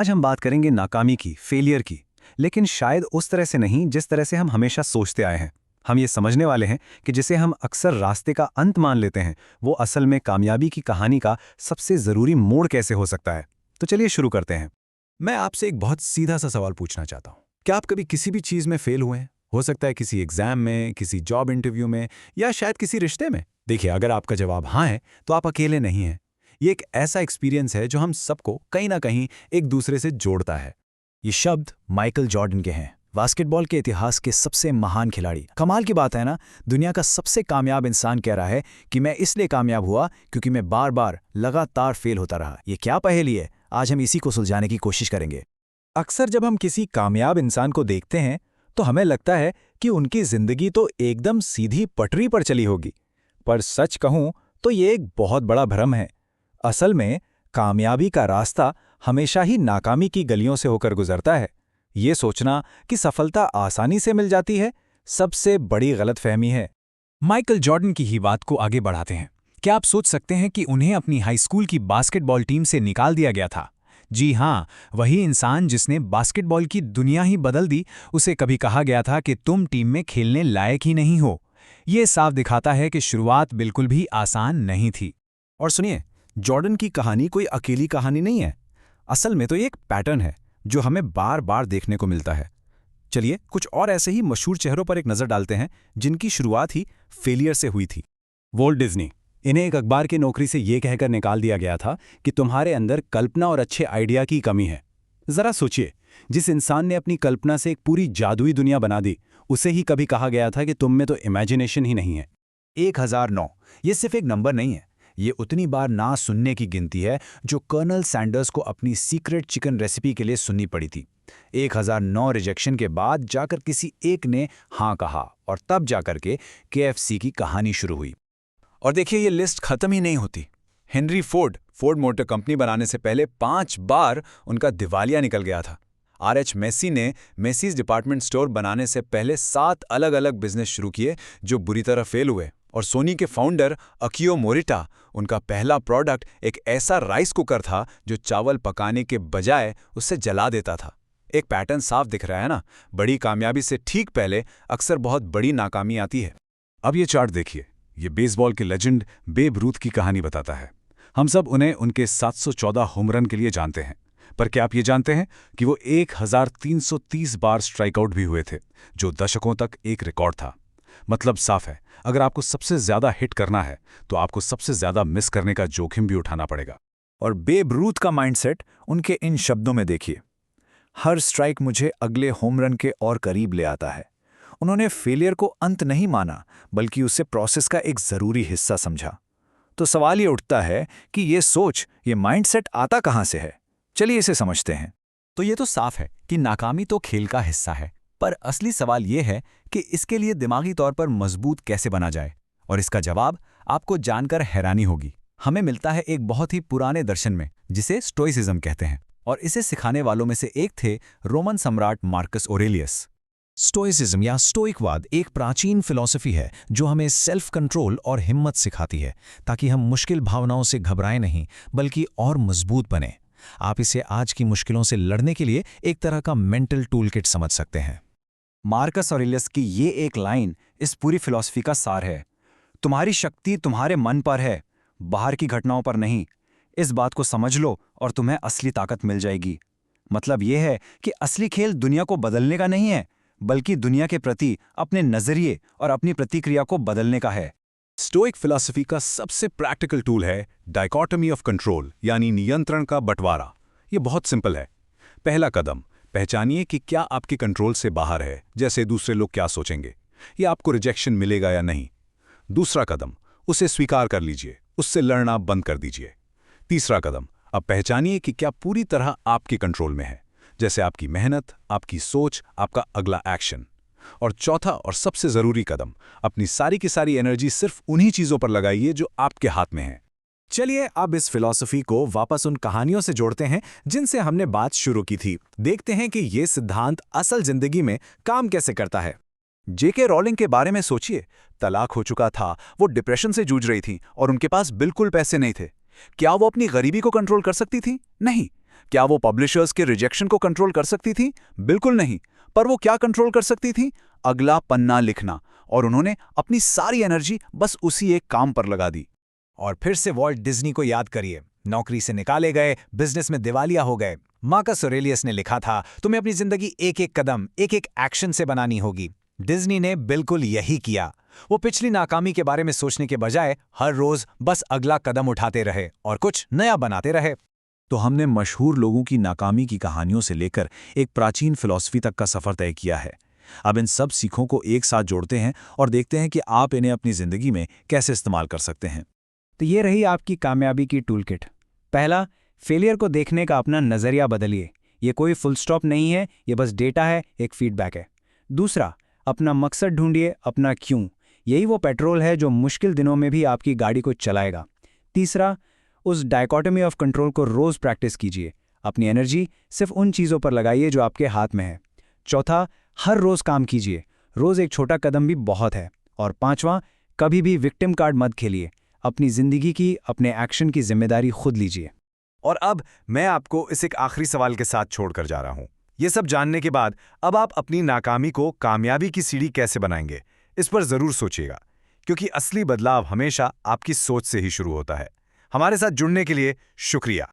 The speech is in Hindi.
आज हम बात करेंगे नाकामी की, फेलियर की, लेकिन शायद उस तरह से नहीं जिस तरह से हम हमेशा सोचते आए हैं। हम ये समझने वाले हैं कि जिसे हम अक्सर रास्ते का अंत मान लेते हैं, वो असल में कामयाबी की कहानी का सबसे ज़रूरी मोड़ कैसे हो सकता है। तो चलिए शुरू करते हैं। मैं आपसे एक बहुत सीधा सा सवाल पूछना चाहता हूँ। क्या आप कभी किसी भी चीज़ में फेल हुए हैं? हो सकता है किसी एग्जाम में, किसी जॉब इंटरव्यू में या शायद किसी रिश्ते में। देखिए, अगर आपका जवाब हाँ है तो आप अकेले नहीं हैं। ये एक ऐसा एक्सपीरियंस है जो हम सबको कहीं ना कहीं एक दूसरे से जोड़ता है। ये शब्द माइकल जॉर्डन के हैं, बास्केटबॉल के इतिहास के सबसे महान खिलाड़ी। कमाल की बात है ना, दुनिया का सबसे कामयाब इंसान कह रहा है कि मैं इसलिए कामयाब हुआ क्योंकि मैं बार बार लगातार फेल होता रहा। ये क्या पहेली है? आज हम इसी को सुलझाने की कोशिश करेंगे। अक्सर जब हम किसी कामयाब इंसान को देखते हैं तो हमें लगता है कि उनकी जिंदगी तो एकदम सीधी पटरी पर चली होगी। पर सच कहूं तो ये एक बहुत बड़ा भ्रम है। असल में कामयाबी का रास्ता हमेशा ही नाकामी की गलियों से होकर गुजरता है। ये सोचना कि सफलता आसानी से मिल जाती है, सबसे बड़ी गलतफहमी है। माइकल जॉर्डन की ही बात को आगे बढ़ाते हैं। क्या आप सोच सकते हैं कि उन्हें अपनी हाई स्कूल की बास्केटबॉल टीम से निकाल दिया गया था? जी हाँ, वही इंसान जिसने बास्केटबॉल की दुनिया ही बदल दी, उसे कभी कहा गया था कि तुम टीम में खेलने लायक ही नहीं हो। ये साफ दिखाता है कि शुरुआत बिल्कुल भी आसान नहीं थी। और सुनिए, जॉर्डन की कहानी कोई अकेली कहानी नहीं है। असल में तो ये एक पैटर्न है जो हमें बार बार देखने को मिलता है। चलिए कुछ और ऐसे ही मशहूर चेहरों पर एक नज़र डालते हैं जिनकी शुरुआत ही फेलियर से हुई थी। वॉल्ट डिज्नी, इन्हें एक अखबार की नौकरी से ये कहकर निकाल दिया गया था कि तुम्हारे अंदर कल्पना और अच्छे आइडिया की कमी है। जरा सोचिए, जिस इंसान ने अपनी कल्पना से एक पूरी जादुई दुनिया बना दी, उसे ही कभी कहा गया था कि तुम में तो इमेजिनेशन ही नहीं है। 1009 ये सिर्फ एक नंबर नहीं है, ये उतनी बार ना सुनने की गिनती है जो कर्नल सैंडर्स को अपनी सीक्रेट चिकन रेसिपी के लिए सुननी पड़ी थी। 1009 रिजेक्शन के बाद जाकर किसी एक ने हाँ कहा और तब जाकर के KFC की कहानी शुरू हुई। और देखिए, ये लिस्ट खत्म ही नहीं होती। हेनरी फोर्ड मोटर कंपनी बनाने से पहले 5 बार उनका दिवालिया निकल गया था। RH मेसी ने मेसीज डिपार्टमेंट स्टोर बनाने से पहले 7 अलग अलग बिजनेस शुरू किए जो बुरी तरह फेल हुए। और सोनी के फाउंडर अकियो मोरिटा, उनका पहला प्रोडक्ट एक ऐसा राइस कुकर था जो चावल पकाने के बजाय उससे जला देता था। एक पैटर्न साफ दिख रहा है ना? बड़ी कामयाबी से ठीक पहले अक्सर बहुत बड़ी नाकामी आती है। अब ये चार्ट देखिए, ये बेसबॉल के लेजेंड बेब रूथ की कहानी बताता है। हम सब उन्हें उनके 714 होम रन के लिए जानते हैं, पर क्या आप ये जानते हैं कि वो 1330 बार स्ट्राइकआउट भी हुए थे, जो दशकों तक एक रिकॉर्ड था। मतलब साफ है, अगर आपको सबसे ज्यादा हिट करना है तो आपको सबसे ज्यादा मिस करने का जोखिम भी उठाना पड़ेगा। और बेब रूथ का माइंडसेट उनके इन शब्दों में देखिए, हर स्ट्राइक मुझे अगले होम रन के और करीब ले आता है। उन्होंने फेलियर को अंत नहीं माना, बल्कि उसे प्रोसेस का एक जरूरी हिस्सा समझा। तो सवाल ये उठता है कि ये सोच, ये माइंडसेट आता कहां से है? चलिए इसे समझते हैं। तो ये तो साफ है कि नाकामी तो खेल का हिस्सा है, पर असली सवाल ये है कि इसके लिए दिमागी तौर पर मजबूत कैसे बना जाए। और इसका जवाब आपको जानकर हैरानी होगी। हमें मिलता है एक बहुत ही पुराने दर्शन में, जिसे स्टोइसिज्म कहते हैं, और इसे सिखाने वालों में से एक थे रोमन सम्राट मार्कस ऑरेलियस। स्टोइसिज्म या स्टोइकवाद एक प्राचीन फिलॉसफी है जो हमें सेल्फ कंट्रोल और हिम्मत सिखाती है, ताकि हम मुश्किल भावनाओं से घबराएं नहीं, बल्कि और मजबूत बने। आप इसे आज की मुश्किलों से लड़ने के लिए एक तरह का मेंटल टूलकिट समझ सकते हैं। मार्कस ऑरेलियस की ये एक लाइन इस पूरी फिलॉसफी का सार है। तुम्हारी शक्ति तुम्हारे मन पर है, बाहर की घटनाओं पर नहीं। इस बात को समझ लो और तुम्हें असली ताकत मिल जाएगी। मतलब यह है कि असली खेल दुनिया को बदलने का नहीं है, बल्कि दुनिया के प्रति अपने नजरिए और अपनी प्रतिक्रिया को बदलने का है। स्टोइक फिलॉसफी का सबसे प्रैक्टिकल टूल है डाइकोटमी ऑफ कंट्रोल, यानी नियंत्रण का बंटवारा। ये बहुत सिंपल है। पहला कदम, पहचानिए कि क्या आपके कंट्रोल से बाहर है, जैसे दूसरे लोग क्या सोचेंगे या आपको रिजेक्शन मिलेगा या नहीं। दूसरा कदम, उसे स्वीकार कर लीजिए, उससे लड़ना बंद कर दीजिए। तीसरा कदम, अब पहचानिए कि क्या पूरी तरह आपके कंट्रोल में है, जैसे आपकी मेहनत, आपकी सोच, आपका अगला एक्शन। और चौथा और सबसे जरूरी कदम, अपनी सारी की सारी एनर्जी सिर्फ उन्हीं चीजों पर लगाइए जो आपके हाथ में है। चलिए अब इस फिलॉसफी को वापस उन कहानियों से जोड़ते हैं जिनसे हमने बात शुरू की थी। देखते हैं कि ये सिद्धांत असल जिंदगी में काम कैसे करता है। जेके रॉलिंग के बारे में सोचिए, तलाक हो चुका था, वो डिप्रेशन से जूझ रही थी और उनके पास बिल्कुल पैसे नहीं थे। क्या वो अपनी गरीबी को कंट्रोल कर सकती थी? नहीं। क्या वो पब्लिशर्स के रिजेक्शन को कंट्रोल कर सकती थी? बिल्कुल नहीं। पर वो क्या कंट्रोल कर सकती थी? अगला पन्ना लिखना। और उन्होंने अपनी सारी एनर्जी बस उसी एक काम पर लगा दी। और फिर से वॉल्ट डिज्नी को याद करिए। नौकरी से निकाले गए, बिजनेस में दिवालिया हो गए। मार्कस ऑरेलियस ने लिखा था, तुम्हें अपनी जिंदगी एक एक कदम, एक एक एक्शन से बनानी होगी। डिज्नी ने बिल्कुल यही किया। वो पिछली नाकामी के बारे में सोचने के बजाय हर रोज बस अगला कदम उठाते रहे और कुछ नया बनाते रहे। तो हमने मशहूर लोगों की नाकामी की कहानियों से लेकर एक प्राचीन फिलॉसफी तक का सफर तय किया है। अब इन सब सीखों को एक साथ जोड़ते हैं और देखते हैं कि आप इन्हें अपनी जिंदगी में कैसे इस्तेमाल कर सकते हैं। तो ये रही आपकी कामयाबी की टूल किट। पहला, फेलियर को देखने का अपना नज़रिया बदलिए। ये कोई फुल स्टॉप नहीं है, ये बस डेटा है, एक फीडबैक है। दूसरा, अपना मकसद ढूंढिए, अपना क्यों। यही वो पेट्रोल है जो मुश्किल दिनों में भी आपकी गाड़ी को चलाएगा। तीसरा, उस डायकोटमी ऑफ कंट्रोल को रोज़ प्रैक्टिस कीजिए। अपनी एनर्जी सिर्फ उन चीज़ों पर लगाइए जो आपके हाथ में है। चौथा, हर रोज़ काम कीजिए, रोज़ एक छोटा कदम भी बहुत है। और पांचवां, कभी भी विक्टिम कार्ड मत खेलिए। अपनी ज़िंदगी की, अपने एक्शन की जिम्मेदारी खुद लीजिए। और अब मैं आपको इस एक आखिरी सवाल के साथ छोड़कर जा रहा हूं। ये सब जानने के बाद अब आप अपनी नाकामी को कामयाबी की सीढ़ी कैसे बनाएंगे, इस पर जरूर सोचिएगा, क्योंकि असली बदलाव हमेशा आपकी सोच से ही शुरू होता है। हमारे साथ जुड़ने के लिए शुक्रिया।